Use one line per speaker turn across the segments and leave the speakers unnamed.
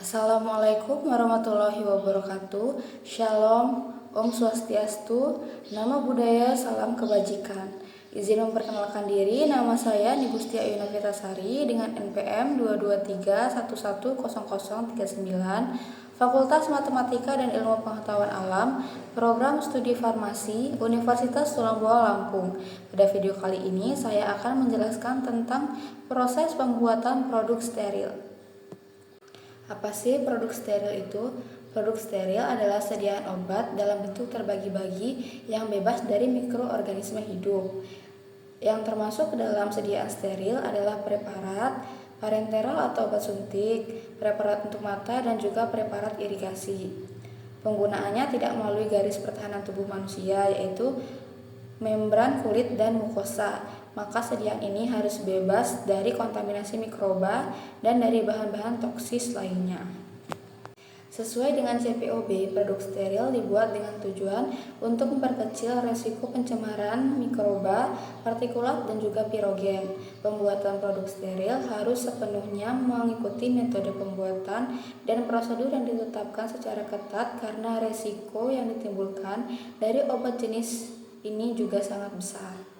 Assalamualaikum warahmatullahi wabarakatuh. Shalom, Om Swastiastu, Nama Budaya, Salam Kebajikan. Izin memperkenalkan diri, nama saya Nigustia Yunafitasari dengan NPM 223110039, Fakultas Matematika dan Ilmu Pengetahuan Alam, Program Studi Farmasi, Universitas Tulang Bawang Lampung. Pada video kali ini saya akan menjelaskan tentang proses pembuatan produk steril. Apa sih produk steril itu? Produk steril adalah sediaan obat dalam bentuk terbagi-bagi yang bebas dari mikroorganisme hidup. Yang termasuk ke dalam sediaan steril adalah preparat, parenteral atau obat suntik, preparat untuk mata, dan juga preparat irigasi. Penggunaannya tidak melalui garis pertahanan tubuh manusia, yaitu membran kulit dan mukosa. Maka sediaan ini harus bebas dari kontaminasi mikroba dan dari bahan-bahan toksis lainnya. Sesuai dengan CPOB, produk steril dibuat dengan tujuan untuk memperkecil resiko pencemaran mikroba, partikulat, dan juga pirogen. Pembuatan produk steril harus sepenuhnya mengikuti metode pembuatan dan prosedur yang ditetapkan secara ketat karena resiko yang ditimbulkan dari obat jenis ini juga sangat besar.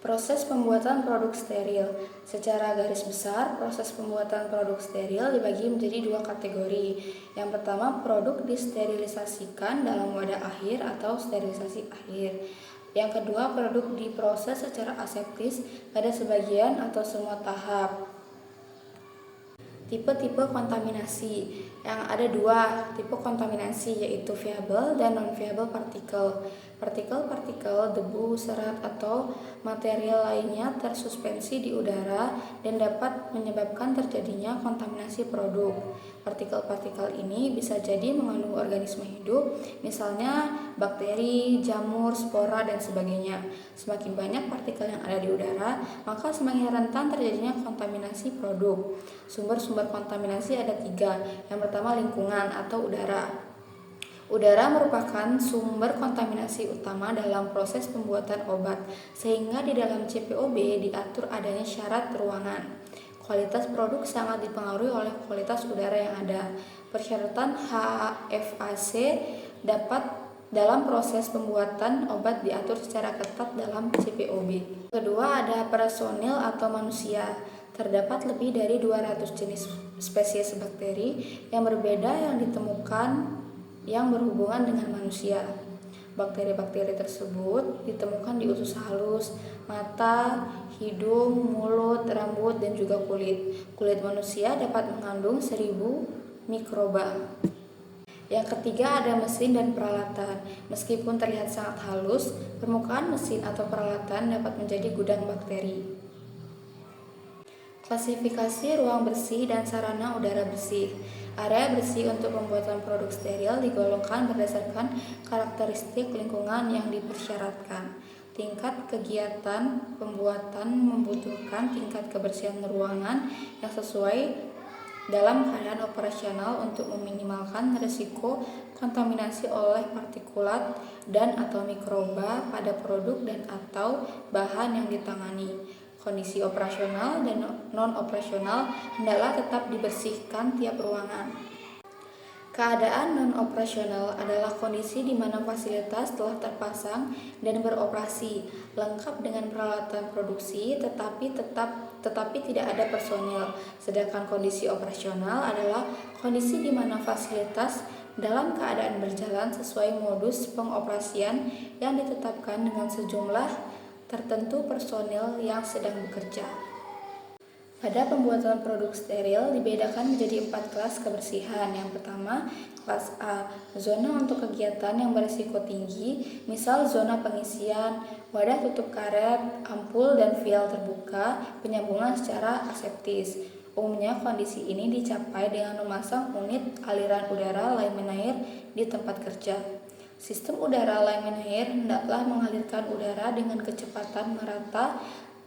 Proses pembuatan produk steril. Secara garis besar, proses pembuatan produk steril dibagi menjadi dua kategori. Yang pertama, produk disterilisasikan dalam wadah akhir atau sterilisasi akhir. Yang kedua, produk diproses secara aseptis pada sebagian atau semua tahap. Tipe-tipe kontaminasi. Yang ada dua tipe kontaminasi, yaitu viable dan non-viable partikel. Partikel-partikel debu, serat, atau material lainnya tersuspensi di udara dan dapat menyebabkan terjadinya kontaminasi produk. Partikel-partikel ini bisa jadi mengandung organisme hidup, misalnya bakteri, jamur, spora, dan sebagainya. Semakin banyak partikel yang ada di udara, maka semakin rentan terjadinya kontaminasi produk. Sumber-sumber kontaminasi ada tiga. Yang pertama, lingkungan atau udara. Udara merupakan sumber kontaminasi utama dalam proses pembuatan obat, sehingga di dalam CPOB diatur adanya syarat ruangan. Kualitas produk sangat dipengaruhi oleh kualitas udara yang ada. Persyaratan HFAC dalam proses pembuatan obat diatur secara ketat dalam CPOB. Kedua, ada personil atau manusia. Terdapat lebih dari 200 jenis spesies bakteri yang berbeda yang ditemukan yang berhubungan dengan manusia. Bakteri-bakteri tersebut ditemukan di usus halus, mata, hidung, mulut, rambut, dan juga kulit. Kulit manusia dapat mengandung 1000 mikroba. Yang ketiga, ada mesin dan peralatan. Meskipun terlihat sangat halus, permukaan mesin atau peralatan dapat menjadi gudang bakteri. Klasifikasi ruang bersih dan sarana udara bersih. Area bersih untuk pembuatan produk steril digolongkan berdasarkan karakteristik lingkungan yang dipersyaratkan. Tingkat kegiatan pembuatan membutuhkan tingkat kebersihan ruangan yang sesuai dalam keadaan operasional untuk meminimalkan risiko kontaminasi oleh partikulat dan atau mikroba pada produk dan atau bahan yang ditangani. Kondisi operasional dan non-operasional hendaklah tetap dibersihkan tiap ruangan. Keadaan non-operasional adalah kondisi di mana fasilitas telah terpasang dan beroperasi, lengkap dengan peralatan produksi, tetapi tidak ada personil. Sedangkan kondisi operasional adalah kondisi di mana fasilitas dalam keadaan berjalan sesuai modus pengoperasian yang ditetapkan dengan sejumlah tertentu personil yang sedang bekerja. Pada pembuatan produk steril dibedakan menjadi 4 kelas kebersihan. Yang pertama, kelas A, zona untuk kegiatan yang berisiko tinggi, misal zona pengisian, wadah tutup karet, ampul dan vial terbuka, penyambungan secara aseptis. Umumnya kondisi ini dicapai dengan memasang unit aliran udara Laminair di tempat kerja. Sistem udara Laminair hendaklah mengalirkan udara dengan kecepatan merata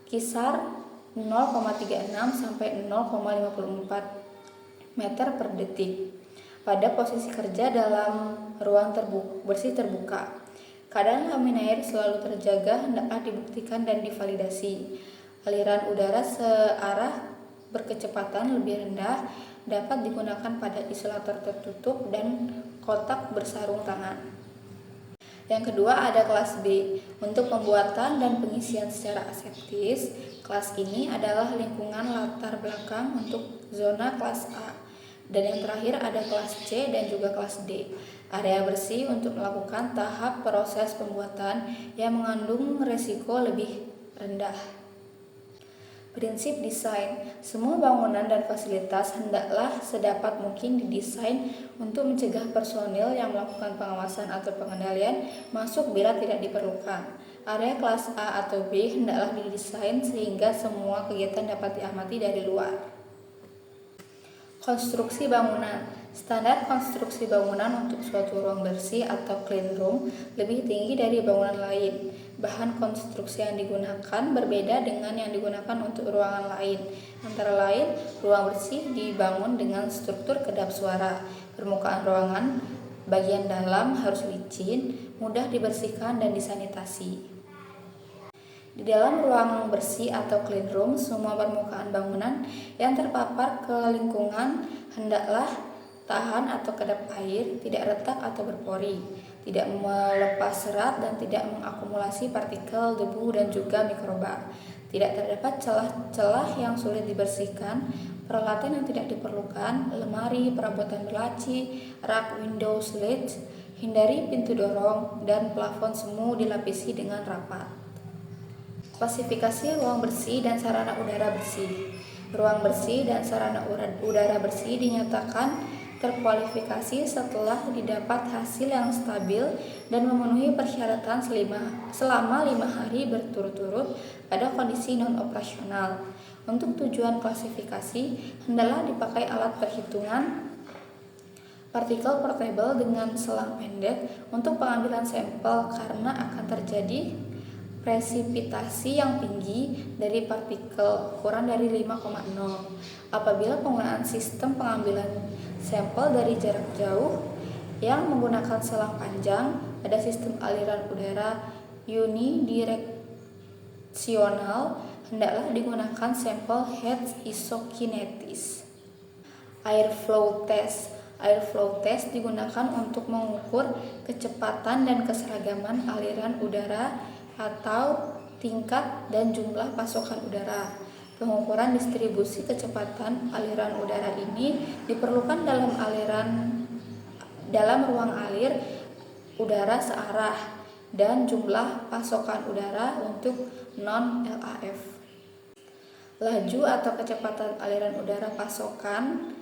kisar 0,36 sampai 0,54 meter per detik pada posisi kerja dalam ruang bersih terbuka. Keadaan Laminair selalu terjaga hendaklah dibuktikan dan divalidasi. Aliran udara searah berkecepatan lebih rendah dapat digunakan pada isolator tertutup dan kotak bersarung tangan. Yang kedua ada kelas B. Untuk pembuatan dan pengisian secara aseptis, kelas ini adalah lingkungan latar belakang untuk zona kelas A. Dan yang terakhir ada kelas C dan juga kelas D. Area bersih untuk melakukan tahap proses pembuatan yang mengandung resiko lebih rendah. Prinsip desain, semua bangunan dan fasilitas hendaklah sedapat mungkin didesain untuk mencegah personil yang melakukan pengawasan atau pengendalian masuk bila tidak diperlukan. Area kelas A atau B hendaklah didesain sehingga semua kegiatan dapat diamati dari luar. Konstruksi bangunan. Standar konstruksi bangunan untuk suatu ruang bersih atau clean room lebih tinggi dari bangunan lain. Bahan konstruksi yang digunakan berbeda dengan yang digunakan untuk ruangan lain. Antara lain, ruang bersih dibangun dengan struktur kedap suara. Permukaan ruangan bagian dalam harus licin, mudah dibersihkan dan disanitasi. Di dalam ruang bersih atau clean room, semua permukaan bangunan yang terpapar ke lingkungan hendaklah tahan atau kedap air, tidak retak atau berpori, tidak melepas serat dan tidak mengakumulasi partikel, debu dan juga mikroba. Tidak terdapat celah-celah yang sulit dibersihkan, peralatan yang tidak diperlukan, lemari, perabotan berlaci, rak, window, sledge, hindari pintu dorong dan plafon semu dilapisi dengan rapat. Klasifikasi ruang bersih dan sarana udara bersih. Ruang bersih dan sarana udara bersih dinyatakan terkualifikasi setelah didapat hasil yang stabil dan memenuhi persyaratan selama 5 hari berturut-turut pada kondisi non-operasional. Untuk tujuan klasifikasi, hendaklah dipakai alat perhitungan partikel portable dengan selang pendek untuk pengambilan sampel karena akan terjadi presipitasi yang tinggi dari partikel kurang dari 5,0. Apabila penggunaan sistem pengambilan sampel dari jarak jauh yang menggunakan selang panjang, ada sistem aliran udara unidireksional, hendaklah digunakan sampel head isokinetis. Airflow test. Airflow test digunakan untuk mengukur kecepatan dan keseragaman aliran udara atau tingkat dan jumlah pasokan udara. Pengukuran distribusi kecepatan aliran udara ini diperlukan dalam ruang alir udara searah dan jumlah pasokan udara untuk non-LAF. Laju atau kecepatan aliran udara pasokan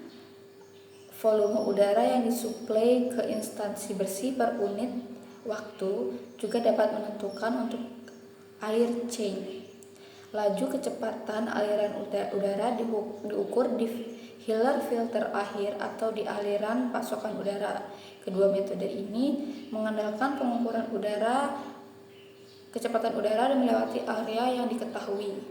volume udara yang disuplai ke instansi bersih per unit waktu juga dapat menentukan untuk air chain. Laju kecepatan aliran udara diukur di filler filter akhir atau di aliran pasokan udara. Kedua metode ini mengandalkan pengukuran kecepatan udara dan melewati area yang diketahui.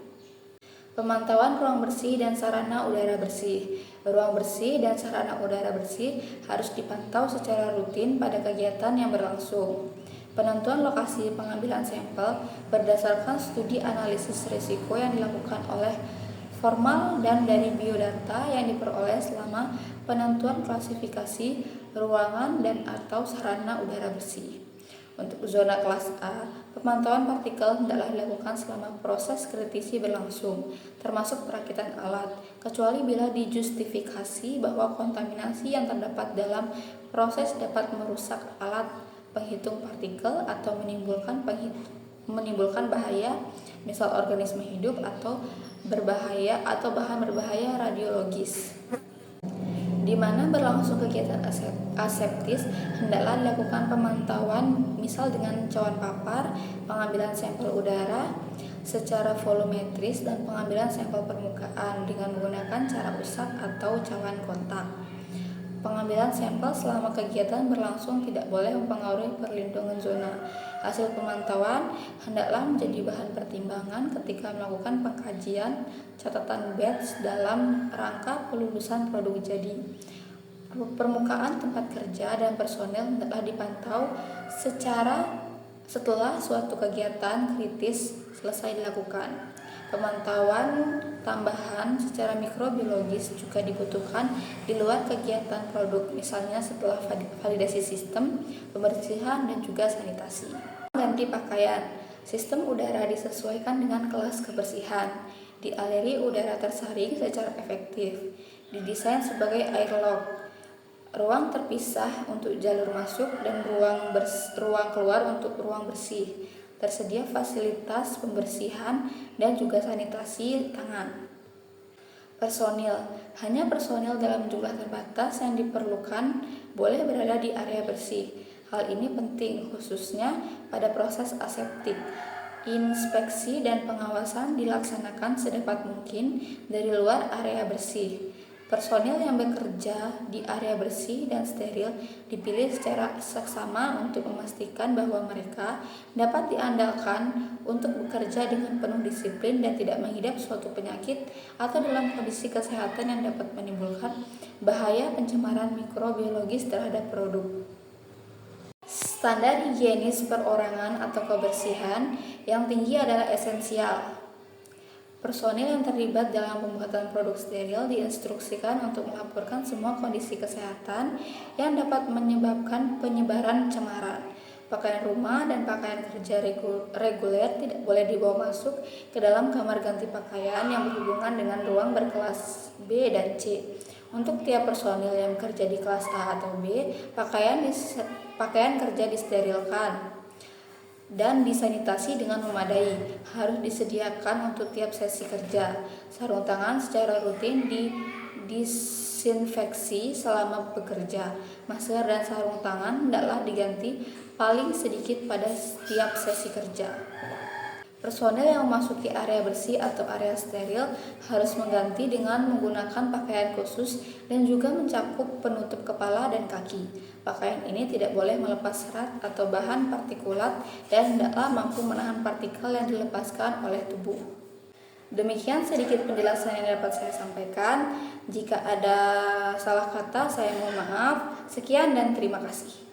Pemantauan ruang bersih dan sarana udara bersih. Ruang bersih dan sarana udara bersih harus dipantau secara rutin pada kegiatan yang berlangsung. Penentuan lokasi pengambilan sampel berdasarkan studi analisis risiko yang dilakukan oleh formal dan dari biodata yang diperoleh selama penentuan klasifikasi ruangan dan atau sarana udara bersih. Untuk zona kelas A, pemantauan partikel hendaklah dilakukan selama proses kritisi berlangsung, termasuk perakitan alat, kecuali bila dijustifikasi bahwa kontaminasi yang terdapat dalam proses dapat merusak alat penghitung partikel atau menimbulkan bahaya, misal organisme hidup atau bahan berbahaya radiologis. Di mana berlangsung kegiatan aseptis, hendaklah dilakukan pemantauan misal dengan cawan papar, pengambilan sampel udara secara volumetris dan pengambilan sampel permukaan dengan menggunakan cara usap atau cawan kontak. Pengambilan sampel selama kegiatan berlangsung tidak boleh mempengaruhi perlindungan zona. Hasil pemantauan hendaklah menjadi bahan pertimbangan ketika melakukan pengkajian catatan batch dalam rangka pelulusan produk jadi. Permukaan tempat kerja dan personel hendaklah dipantau setelah suatu kegiatan kritis selesai dilakukan. Pemantauan tambahan secara mikrobiologis juga dibutuhkan di luar kegiatan produk, misalnya setelah validasi sistem, pembersihan, dan juga sanitasi. Ganti pakaian. Sistem udara disesuaikan dengan kelas kebersihan. Dialiri udara tersaring secara efektif. Didesain sebagai airlock. Ruang terpisah untuk jalur masuk dan ruang keluar untuk ruang bersih. Tersedia fasilitas pembersihan dan juga sanitasi tangan. Personil. Hanya personil dalam jumlah terbatas yang diperlukan boleh berada di area bersih. Hal ini penting khususnya pada proses aseptik. Inspeksi dan pengawasan dilaksanakan sedapat mungkin dari luar area bersih. Personil yang bekerja di area bersih dan steril dipilih secara seksama untuk memastikan bahwa mereka dapat diandalkan untuk bekerja dengan penuh disiplin dan tidak mengidap suatu penyakit atau dalam kondisi kesehatan yang dapat menimbulkan bahaya pencemaran mikrobiologis terhadap produk. Standar higienis perorangan atau kebersihan yang tinggi adalah esensial. Personil yang terlibat dalam pembuatan produk steril diinstruksikan untuk melaporkan semua kondisi kesehatan yang dapat menyebabkan penyebaran cemaran. Pakaian rumah dan pakaian kerja reguler tidak boleh dibawa masuk ke dalam kamar ganti pakaian yang berhubungan dengan ruang berkelas B dan C. Untuk tiap personil yang bekerja di kelas A atau B, pakaian kerja disterilkan dan disanitasi dengan memadai. Harus disediakan untuk tiap sesi kerja. Sarung tangan secara rutin disinfeksi selama bekerja. Masker dan sarung tangan hendaklah diganti paling sedikit pada setiap sesi kerja. Personel yang memasuki area bersih atau area steril harus mengganti dengan menggunakan pakaian khusus dan juga mencakup penutup kepala dan kaki. Pakaian ini tidak boleh melepas serat atau bahan partikulat dan hendaklah mampu menahan partikel yang dilepaskan oleh tubuh. Demikian sedikit penjelasan yang dapat saya sampaikan. Jika ada salah kata, saya mohon maaf. Sekian dan terima kasih.